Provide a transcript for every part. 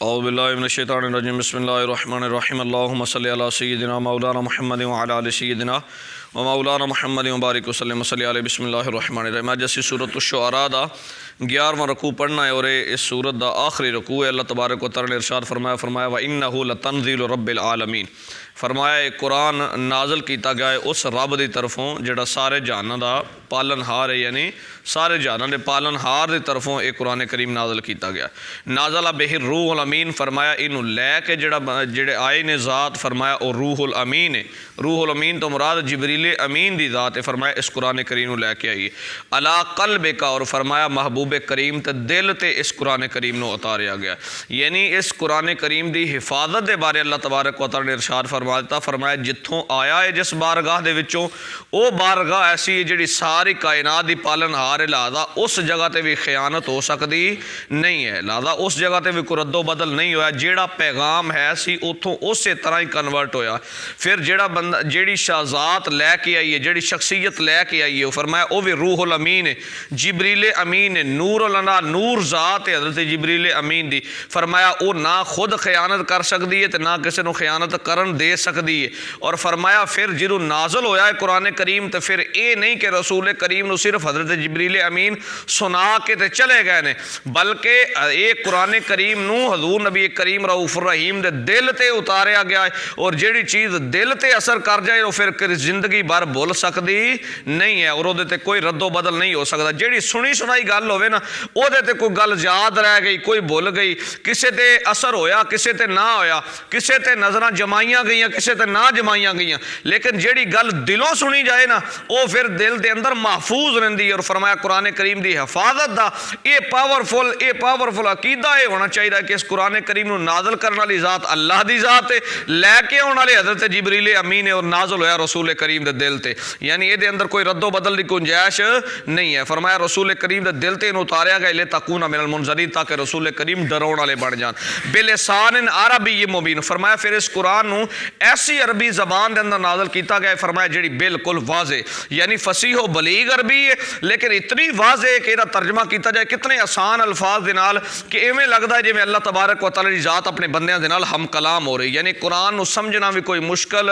औज़ुबिल्लाहि मिनश्शैतानिर्रजीम बिस्मिल्लाहिर्रहमानिर्रहीम अल्लाहुम्मा सल्लि अला सय्यिदिना मौलाना मुहम्मदिन व अला आलि सय्यिदिना व मौलाना मुहम्मदिन व बारिक वसल्लम सल्लि अलैहि बिस्मिल्लाहिर्रहमानिर्रहीम। अज असीं सूरत अश-शुअरा दा 11वां रकू पढ़ना है और इस सूरत दा आखिरी रकू है। अल्लाह तबारक व तआला ने इरशाद फरमाया व इन्नहु लतंज़ीलु रब्बिल आलमीन। फरमाया कुरान नाज़िल किया गया है उस रब की तरफों जिहड़ा सारे जहानां दा पालनहार है, यानी सारे जहानां दे पालनहार की तरफों एक कुरान करीम नाज़िल किया गया। नाज़ला बिही रूहुल अमीन, फरमाया इनू लैके जेड़े आए ने ज़ात, फरमाया और रूहुल अमीन है। रूहुल अमीन तो मुराद जिबरील अमीन दी ज़ात है। फरमाया इस कुरान करीम लैके आई अला क़ल्बे का, और फरमाया महबूब करीम ते दिल ते इस कुरान करीम नू उतारिया गया। यानी इस कुरान करीम की हिफाजत के बारे अल्लाह तबारक व तआला ने इरशाद फरमा दिता। फरमाया जिथों आया है जिस बारगाह दे विचों वो बारगाह ऐसी है जिहड़ी सारी कायनात की पालनहार है। लिहाजा उस जगह पर भी खयानत हो सकती नहीं है। लिहाजा उस जगह पर भी कोई रद्दो बदल नहीं होया। जिहड़ा पैगाम है सी उतों उस तरह ही कन्वर्ट होया। फिर जिहड़ा बंदा जिहड़ी शाजात लैके आई है, जिहड़ी शख्सियत लैके आई है, फरमाया वह भी रूहुल अमीन है, जिबरील अमीन है। नूरुल अना, नूर ज़ात है हज़रत जिबरील अमीन दी। फरमाया वो ना खुद खयानत कर सकती है तो ना किसी को खयानत करन दे सकती है। और फरमाया फिर जिन्हों नाज़िल होया है कुरान करीम तो फिर ये नहीं कि रसूल करीम नू सिर्फ हज़रत जिबरील अमीन सुना के ते चले गए ने, बल्कि ये कुरान करीम नू हजूर नबी करीम रऊफ़ुर रहीम दे दिल ते उतारिया गया है। और जिहड़ी चीज़ दिल ते असर कर जाए वो फिर जिंदगी भर भुल सकती नहीं है और उहदे ते कोई रद्दो बदल नहीं हो सकता। जिहड़ी सुनी सुनाई गल होवे ना उहदे ते कोई गल याद रह गई, कोई भुल गई, किसे ते असर होया किसे ते ना होया, किसे ते नज़रां जमाइयां गईयां किसे ते ना जमाइयां गईयां, लेकिन जिहड़ी गल दिलों सुनी जाए ना वो फिर दिल के अंदर महफूज रहिंदी है। और फरमाया कुरान करीम की हिफाजत का ये पावरफुल अकीदा ये होना चाहिए कि इस कुरान करीम नू नाज़िल करने वाली ज़ात अल्लाह की ज़ात है, लैके आने वाले हज़रत जिबरील अमीन है और नाज़िल होया रसूल करीम के दिल ते, यानी ये अंदर कोई रद्दो बदल की गुंजाइश नहीं है। फरमाया रसूल करीम के दिल ते उतारिया गया ले तकूना मिनल मुनज़रीन, ताकि रसूल करीम डराउण वाले बन जान। बिलिसान अरबी मुबीन, फरमाया फिर इस कुरान नू ऐसी अरबी ज़बान के अंदर नाज़िल किया गया। फरमाया जिहड़ी बिल्कुल वाज़े यानी फसीह व बलीग अरबी है, लेकिन इतनी वाज़े कि इसका तर्जमा किया जाए कितने आसान अल्फाज के नाल कि इवें लगता है जिवें अल्लाह तबारक व तआला की ज़ात अपने बंदियां दे नाल हम कलाम हो रही। यानी कुरान नू समझना भी कोई मुश्किल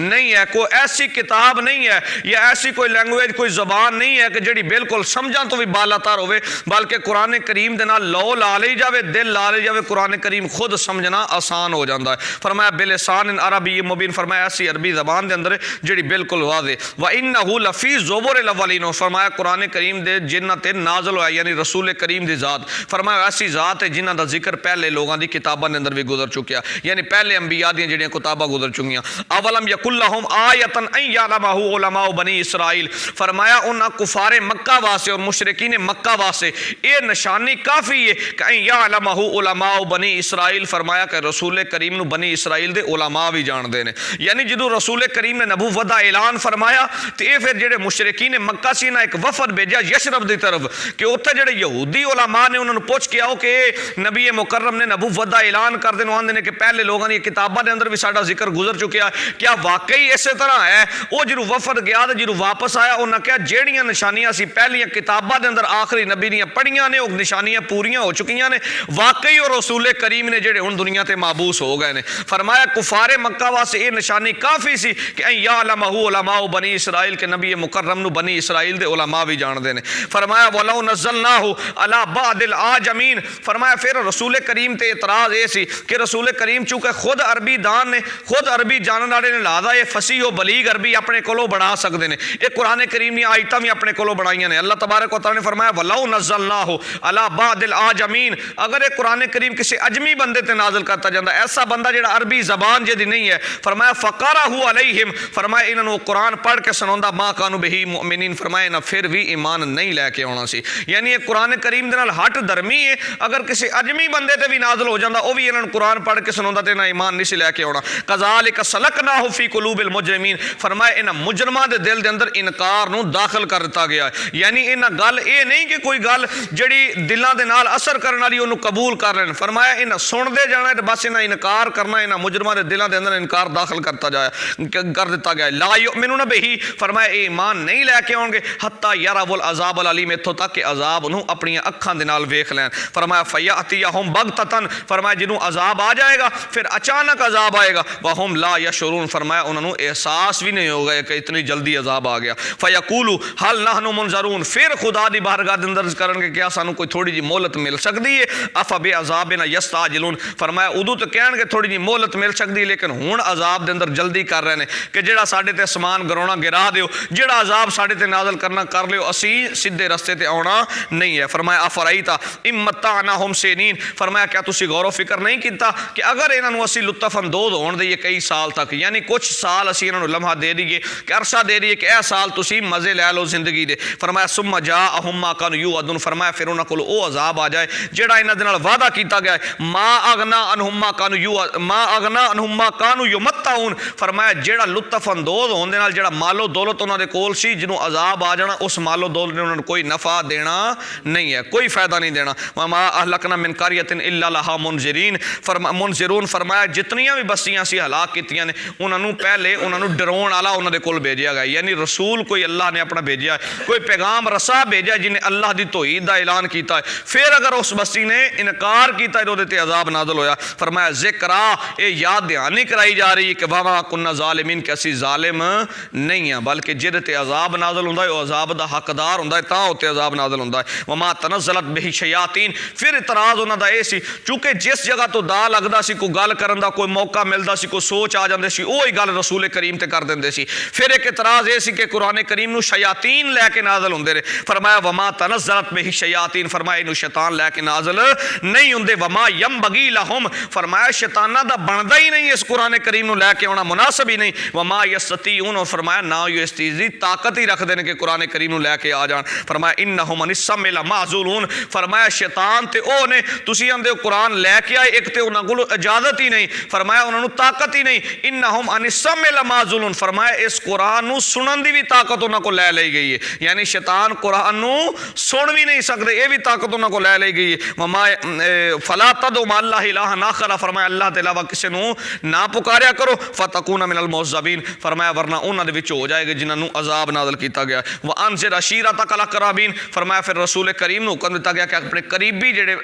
नहीं है, कोई ऐसी किताब नहीं है या ऐसी कोई लैंग्वेज कोई ज़बान नहीं है कि जिहड़ी बिल्कुल समझां तो भी बालातर होवे, बल्कि कुरान करीम दे नाल लो ला ली जाए, दिल ला ली जाए, कुरान करीम खुद समझना आसान हो जाता है। फरमाया बिलिसान अरबी मुबीन, फरमाया ऐसी अरबी ज़बान के अंदर जिहड़ी बिल्कुल वाज़े। व इन्नहु लफ़ी ज़ुबुरिल अव्वलीन, फरमाया कुरान करीम दे जिन्हां ते नाज़िल होया यानी रसूल करीम दी ज़ात। फरमाया ऐसी ज़ात है जिन्हां दा जिक्र पहले लोगों की किताबों के अंदर भी गुजर चुकिया, यानी पहले अंबिया दी जिहड़ियां किताबां गुजर चुकियां। अवलम यकुल्लहुम आयतन अन यअलमहु उलमाउ बनी इसराइल, फरमाया उन्हां कुफारे मक्का वास्ते और मुशरिकीन मक्का वास्ते ये निशानी काफ़ी है कि अन यअलमहु उलमाउ बनी इसराइल, फरमाया कि रसूल करीम नू बनी इसराइल दे उलमा भी जानते हैं। यानी जो रसूल करीम ने नबूवत का ऐलान फरमाया तो ये फिर जो मुशरिकीन मक्का सी ना एक वफद भेजा यशरफ की तरफ कि उत्थे जो यहूदी उलमा ने उन्होंने पुछ के आओ कि नबी मुकर्रम ने नबूवत का ऐलान कर दें, आते हैं कि पहले लोगों की किताबों के अंदर भी साडा जिक्र गुजर चुकिया, क्या वाकई इस तरह है? वो जो वफद गया तो जो वापस आया उन्हें कहा जड़ियाँ निशानियाँ सी पहलियां किताबों के अंदर आखिरी नबी दियां पढ़ियां ने वो निशानियां पूरियां हो चुकी ने, वाकई और रसूल करीम ने जेडे हुण दुनिया ते माबूस हो गए ने। फरमाया कुफारे मक्का वास्ते ये निशानी काफ़ी सी कि यअलमहु उलमाउ बनी इसराइल के नबी मुकर्रम नू बनी इसराइल दे उलमा भी जानते हैं। फरमाया वलौ नज़्ज़लनाहु अला बादिल आजमीन, फरमाया फिर रसूल करीम ते इतराज़ ये सी कि रसूल करीम चूँकि खुद अरबी दान ने खुद अरबी जानने वाले ने, लिहाजा ये फसीह बलीग अरबी अपने कोलों बढ़ा सकते हैं। ये कुरान करीम दी आयतां भी अपने कोलों बढ़ाइयां ने। अल्लाह तबारक व तआला ने फरमाया वलौ नज़्ज़लनाहु अला बादिल आजमीन, अगर ये कुरान करीम किसी अजमी बंदे ते नाज़िल करता जाता, ऐसा बंदा जिहड़ा अरबी ज़बान जिहदी नहीं है, फरमाया फ़क़रअहु अलैहिम, फरमाया इन्होंने कुरान पढ़ के सुनाउंदा मा कानू बिही मुमिनीन, फरमाया ना फिर भी ईमान नहीं लैके आना सी। यानी ये कुरान करीम दे नाल हट धर्मी है, अगर किसी अजमी बंदे ते भी नाज़िल हो जाता वो भी इन्होंने कुरान पढ़ के सुनाउंदा ते ना ईमान नहीं सी लैके आना। कज़ालिका सलकनाहु फी कुलूबिल मुजरिमीन, फरमाया इन्हां मुजरमां दे दिल दे अंदर इनकार नूं दाखिल कर दिता गया है। यानी इन्हां गल ये नहीं कि कोई गल जिहड़ी दिलों के नाल असर करने वाली उन्होंने कबूल कर लें। फरमाया इन्हें सुनते जाना तो बस इन्हें इनकार करना, इन्होंने मुजरमां के दिलों के अंदर इनकार दाखिल कर दिता गया। ला युमिनून बिही, फरमाया ये ईमान नहीं लैके आउणगे हत्ता यरावुल अज़ाबुल अलीम, इत्थों तक कि अजाब उन्होंने अपन अखां दे नाल वेख लैन। फरमाया फयअतियहुम बगततन, फरमाया जिन्हों अजाब आ जाएगा फिर अचानक अजाब आएगा। वहुम ला यशउरून, फरमाया उन्होंने एहसास भी नहीं होगा कि इतनी जल्दी अजाब आ गया। फयकूलू हल नहनु मुनज़रून, फिर खुदा दी बारगाह दे अंदर करनगे क्या सानू कोई थोड़ी जी मोहलत मिल सकती है। अफ बे अजाबिना यस्ताजिलून, फरमाया उदों तो कहणगे थोड़ी जी मोहलत मिल सकती है, लेकिन हुण अजाब दे अंदर जल्दी कर रहे हैं कि जिहड़ा साडे ते समान गिराउणा गिरा दिओ, जिहड़ा अजाब साडे ते नाज़िल करना कर लिओ, असीं सीधे रस्ते ते आउणा नहीं है। फरमाया अफराईता इम्मत्तानाहुम सीनीन, फरमाया क्या तुसीं गौर फिक्र नहीं किया कि अगर इन्हों असीं लुत्फ अंदोज़ होण दईए कई साल तक, यानी कुछ साल असीं इन्हों लम्हा दे दईए कि अरसा दे दईए कि यह साल तुसीं मज़े लै लो जिंदगी दे। फरमाया सुम्मा जाअहुम मा कानू युअदून, फरमाया फिर उन्होंने कोल वो अजाब आ जाए जिहड़ा इन्हां दे नाल वादा किया गया है। मा अगना अनहुम मा कानू युमत्ताऊन, फरमाया जिहड़ा लुत्फ अंदोज़ होण दे नाल जिहड़ा मालो दौलत उन्हां दे कोल सी, जिन्हों अजाब आ जाना उस मालो दौलत ने उन्होंने कोई नफ़ा देना नहीं है, कोई फ़ायदा नहीं देना। वमा अहलकना मिन क़रयतिन इल्ला लहा मुनज़िरून, फरमाया जितनियां भी बस्तियां सी हलाक कीतियां ने उन्होंने पहले उन्होंने डराउण वाला उन्होंने कोल भेजिया गया, यानी रसूल कोई अल्लाह ने अपना भेजा है, कोई पैगाम रसा भेजा जिन्हें अल्लाह की तौहीद का ऐलान किया है। फिर अगर उस बस्ती ने इनकार किया तो उहदे ते अजाब नाज़िल होया। फरमाया ज़िक्रा, ये याद दहानी कराई जा रही है कि वमा कुन्ना ज़ालिमीन, कि असीं ज़ालिम नहीं हैं, बल्कि जिहदे ते अजाब नाज़िल हुंदा है वो अजाब दा हकदार हुंदा है, तां उत्ते अजाब नाज़िल हुंदा है। वमा तनज़्ज़लत बिही शयातीन, फिर इतराज़ उन्हां दा ये सी चूंकि जिस जगह तो दा लगदा सी कोई गल करन दा कोई मौका मिलदा सी, कोई सोच आ जांदी सी, ओही गल रसूल करीम ते कर दिंदे सी। फिर एक इतराज़ ये सी कि कुरान करीम नूं शयातीन लैके नाज़िल हुंदे ने। फरमाया वमा तनज़्ज़लत बिही शयातीन, फरमाया इनू शैतान लैके नाज़िल नहीं हुंदे। वमा यंबगी लहुम, फरमाया शैतानां दा बनदा ही नहीं इस कुरान करीम नूं लैके आउणा, मुनासिब ही नहीं। वमा यस्ततीऊन, और फरमाया ना ये इस चीज़ की ताकत ही रखते हैं कि कुरान करीम नूं लैके आ जान। फरमाया इन्नहुम अनिस्समी लमाज़ूलून, फरमाया शैतान ते ओ ने तुसीं आंदे हो कुरान लैके आए, एक तो उन्हां कोल इजाजत ही नहीं, फरमाया उन्होंने ताकत ही नहीं। इन्नहुम अनिस्समी लमाज़ूलून, फरमाया इस कुरान नूं सुनन दी भी ताकत उन्हां कोल लै लई गई है, यानी शैतान कुरान नूं सुन भी नहीं सकते, ये भी ताकत उन्हां कोल लै लई गई है। वमा फला तदउ मा अल्लाह इलाहन आखर, फरमाया अल्लाह ते इलावा किसी नूं ना पुकारिया करो। फतकूना मिनल मुअज़्ज़बीन, फरमाया वरना उन्हां दे विच हो जाएगा जिन्हां नूं अजाब नाज़िल किया गया। व अनज़िर अशीरतकल अक़रबीन, फरमाया फिर रसूल करीम नूं हुक्म दिता गया कि अपने करीबी जिहड़े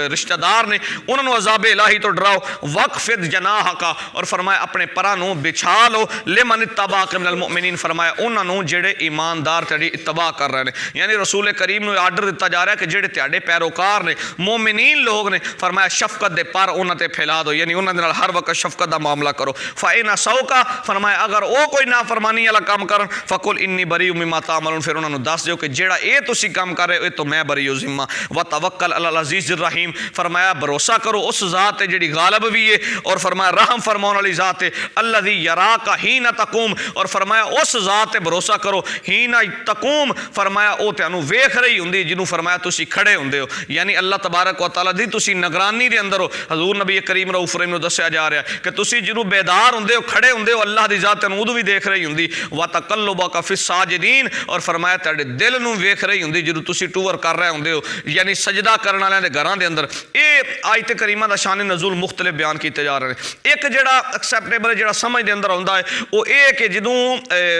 रिश्तेदार ने उन्होंने अजाब इलाही तो डराओ। वक़्फ़िद जनाहका, और फरमाया अपने परां नूं बिछा लो लिमन इत्तबाअक मिनल मुमिनीन, फरमाया उन्होंने जिहड़े ईमानदार तेरी इत्तबा कर रहे हैं, यानी रसूल करीम नूं आर्डर दिता जा रहा है कि जिहड़े तेरे पैरोकार ने मोमिनीन लोग ने, फरमाया शफकत दे पर उन्हां ते फैला दो, यानी उन्हां दे नाल हर वक्त शफकत का मामला करो। फ़इन असौका, फरमाया अगर वो कोई नाफरमानी वाला काम करन फ़कुल इन्नी बरी मिम्मा तामलून, फिर उन्होंने दस दो कि जिहड़ा ये तुसीं काम कर रहे हो तो मैं बरी हो जिम्मा। व तवक्कल अलल अज़ीज़िर रहीम, फरमाया भरोसा करो उस ज़ात है जिहड़ी गालिब भी है और फरमाया रहम फरमाने वाली ज़ात है। अल्लज़ी यराका हीना तकूम, और फरमाया उस ज़ात ते भरोसा करो हीना तकूम, फरमाया वो तुहानूं वेख रही हुंदी जिन्हों फरमाया तुसीं खड़े हुंदे हो, यानी अल्लाह तबारक व तआला दी तुसीं निगरानी दे अंदर हो। हज़ूर नबी करीम रऊफ़ रहीम नूं दस्सिया जा रहा है कि तुसीं जिन्हों बेदार हुंदे हो खड़े हुंदे हो अल्लाह दी ज़ात तुहानूं उदों भी देख रही हुंदी। व तक़ल्लुबका फ़िस साजिदीन, और फरमाया तुहाडे दिल नूं वेख रही हुंदी जिन्हों तुसीं टूर कर रहे हुंदे हो, यानी सजदा करन वालियां दे घरां दे अंदर। ये आयत करीमा दा शान नज़ूल मुख्तलिफ बयान किए जा रहे हैं। एक जिहड़ा एक्सैप्टेबल जिहड़ा समझ दे अंदर आउंदा है वो ये कि जदों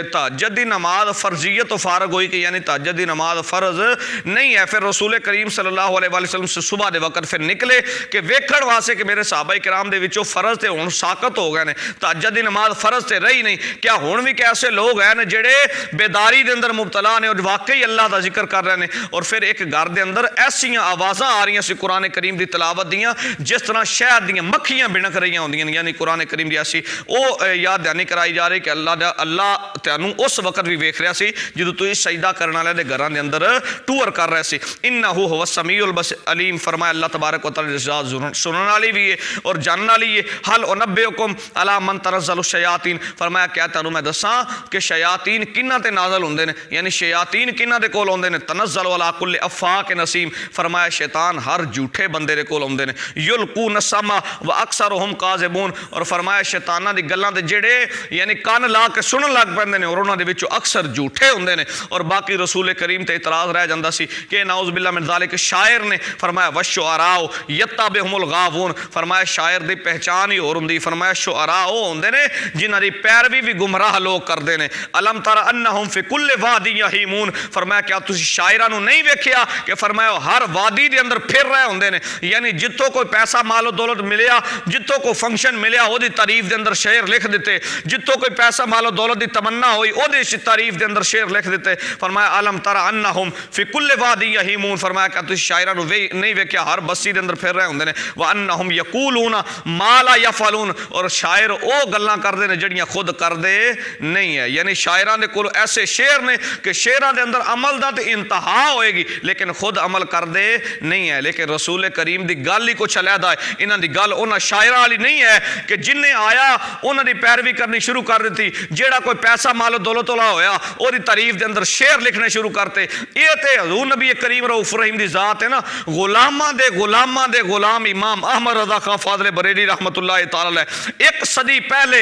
तहज्जुद दी नमाज फर्जियत तो फारग होई कि यानी तहज्जुद दी नमाज फ़र्ज नहीं है, फिर रसूल करीम सल्लल्लाहु अलैहि वसल्लम से सुबह के वक्त फिर निकले कि वेखण वास्ते कि मेरे सहाबा किराम दे विचों फ़र्ज तो हुण साकत हो गए ने, तहज्जुद दी नमाज फ़र्ज तो रही नहीं। क्या हुण भी कैसे लोग हैं जिहड़े बेदारी दे अंदर मुबतला ने और वाकई अल्लाह का जिक्र कर रहे हैं। और फिर एक घर के अंदर ऐसियां आवाज़ां आ रही सी कुरान करीम की तलावत दियाँ जिस तरह शहद दियाँ मक्खियां बिणक रही होंदियां, यानी कुरान करीम की ऐसी वो याद दहानी कराई जा रही कि अल्लाह तुहानूं उस वक्त भी वेख रहा सी जदों तुसीं सजदा करन वालियां दे घरां दे अंदर टूर कर रहे सी। इन्नहु हुवस समीउल अलीम, फरमाया अल्लाह तबारक व तआला सुनने वाली भी है और जानने वाली है। हल उनब्बिउकुम अला मन तनज़्ज़लु शयातीन, फरमाया क्या तुहानूं मैं दसां कि शयातीन किन्हां ते नाज़िल हुंदे ने, यानी शयातीन किन्हां दे कोल आउंदे ने। तनज़्ज़लु अला कुल्लि अफ़ाक नसीम, फरमाया शैतान हर झूठे बंदे दे कोल आउंदे ने। युल्कून समा व अक्सरुहुम काज़िबून, और फरमाया शैतानां दी गल्लां दे जिहड़े यानी कान ला के सुनन लग पैंदे ने और उन्हां दे विचों अक्सर झूठे हुंदे ने। और बाकी रसूल करीम ते इतराज़ रह जांदा जाता सी कि नाउज़ बिल्लाह मिन ज़ालिक शायर ने फरमाया वशुअराओ यत्तबिहुमुल गावून, फरमाया शायर दी पहचान ही होर हुंदी, फरमाया शुअरा वो होंदे ने जिन्हां दी पैरवी भी गुमराह लोग करते हैं। अलम तरा अन्नहुम फी कुल्लि वादी यहीमून, फरमाया क्या तुसी शायरां नूं नहीं वेखिया कि फरमाया हर वादी दे अंदर फिर रहे होंदे ने, यानी जितों कोई पैसा मालो दौलत मिलिया, जितों कोई फंक्शन मिलिया ओदी तारीफ दे अंदर शेर लिख दिते, जितों कोई पैसा मालो दौलत की तमन्ना हुई ओदी तारीफ दे अंदर शेर लिख दिते। फरमाया अलम तरा अन्नहुम फी कुल्लि वादी यहीमून, फरमाया क्या तुसी शायरां नूं नहीं वेखिया हर बस्ती दे अंदर फिर रहे होंदे ने। व अन्नहुम यकूलूना मा ला यफअलून, और शायर वो गल्लां करदे ने जड़ियां खुद करदे नहीं है, यानी शायरां दे कोल ऐसे शेर ने कि शेरां दे अंदर अमल दा ते इंतहा होएगी लेकिन खुद अमल करदे नहीं है। लेकिन रसूल करीम दी गल ही कुछ अलहदा है, इन्हां दी गल उन्हां शायरां वाली नहीं है कि जिन्हें आया उन्हां दी पैरवी करनी शुरू कर दी, जेड़ा कोई पैसा मालो दौलत वाला होया ओदी तारीफ दे अंदर शेर लिखने शुरू करते। ये ते हज़ूर नबी करीम रऊफ रहीम दी जात है ना, गुलामां दे गुलाम इमाम अहमद रज़ा खां फाज़ले बरेली रहमतुल्लाह तआला अलैह, एक सदी पहले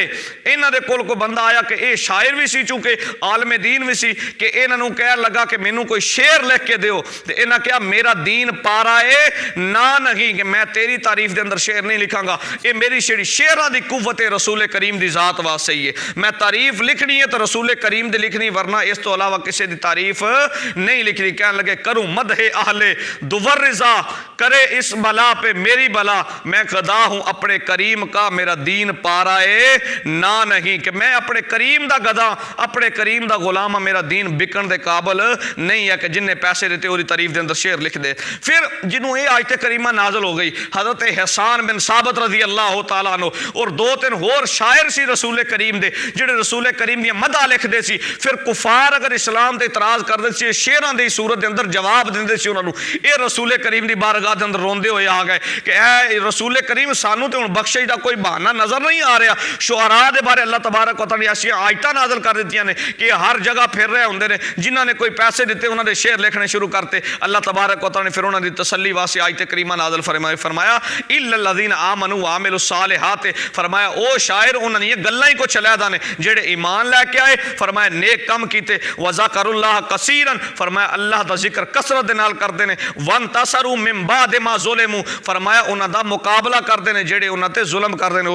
इन्हां दे कोल कोई बंदा आया कि ये शायर भी सी चूंकि आलम दीन भी सी, कि इन्हां नूं कह लगा कि मैनू कोई शेर लिख के दिओ, तो इन्हां कहा मेरा दीन पारा है ना नहीं कि मैं तेरी तारीफ दे अंदर शेर नहीं लिखांगा, ये मेरी शेरी शेरां दी कुव्वत है रसूल करीम दी जात वास्ते ही है, मैं तारीफ लिखनी है तो रसूल करीम दी लिखनी, वरना इस तो अलावा किसी दी तारीफ नहीं लिखनी। कहने लगे करूँ मदहे अहले दुवर रिजा, करे इस बला पे मेरी बला, मैं गदा हूँ अपने करीम का मेरा दीन पारा है ना नहीं, कि मैं अपने करीम दा गदा अपने करीम दा गुलाम, मेरा दीन बिकन दे काबल नहीं है कि जिन्हें पैसे देते और तारीफ दे अंदर शेर लिख दे। फिर जिन्हों ये आयत करीमा नाजल हो गई, हज़रत हसन बिन साबित रज़ी अल्लाह तआला अन्हु और दो तीन होर शायर सी रसूल करीम दे जिहड़े रसूल करीम दी मदा लिखदे सी, फिर कुफार अगर इस्लाम ते इतराज़ करदे सी शेरां दी सूरत दे अंदर जवाब दिंदे सी उन्हां नूं, ये रसूल करीम दी बारगाह दे अंदर रोंदे होए आ गए कि ऐ रसूल करीम सानू ते हुण बख्शिश दा कोई बहाना नजर नहीं आ रहा। शुअरा दे बारे अल्लाह तबारक व तआला ऐसी आयतां नाज़िल कर दित्तियां ने कि हर जगह फिर रहे होंदे ने, जिन्हां ने कोई पैसे दिते उन्हां दे शेर लिखने शुरू करते। अल्लाह तबारक व तआला ने फिर उन्हां दी तसल्ली वास्ते आयत करीमा नाज़िल फरमाया इल्लल लज़ीना आमनू व अमिलुस सालिहात, फरमाया ओ शायर उन्हां दी गल्लां ही कुछ अलहदा ने जेड़े ईमान लैके आए, फरमाया नेक कम कीते, व ज़करुल्लाह कसीरन, फरमाया अल्लाह दा जिक्र कसरत दे नाल करदे ने, वंतसरू मिन बाद मा ज़ुलिमू, फरमाया उन्हां दा मुकाबला करदे ने जेड़े उन्हां ते जुल्म करदे ने।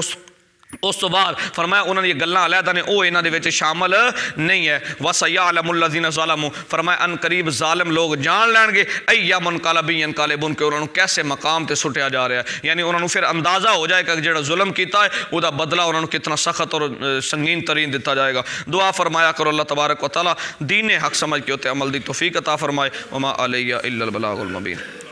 उस तो बाद फरमाया उन्होंने गल्लां अलहदा ने वो इन्हां दे विच शामिल नहीं है। वसयअलमुल लज़ीना ज़लमू, फरमाया अन करीब जालिम लोग जान लैणगे अय्या मुनक़लबिन यनक़लिबून कि उन्होंने कैसे मकाम ते सुटिया जा रहा है, यानी उन्होंने फिर अंदाज़ा हो जाएगा कि जेड़ा जुल्म कीता है उसका बदला उन्होंने कितना सख्त और संगीन तरीन दिता जाएगा। दुआ फरमाया करो अल्लाह तबारक व तआला दीन हक समझ के उत्ते अमल दी तौफीक अता फरमाए। वमा अलैया इल्लल बलागुल मुबीन।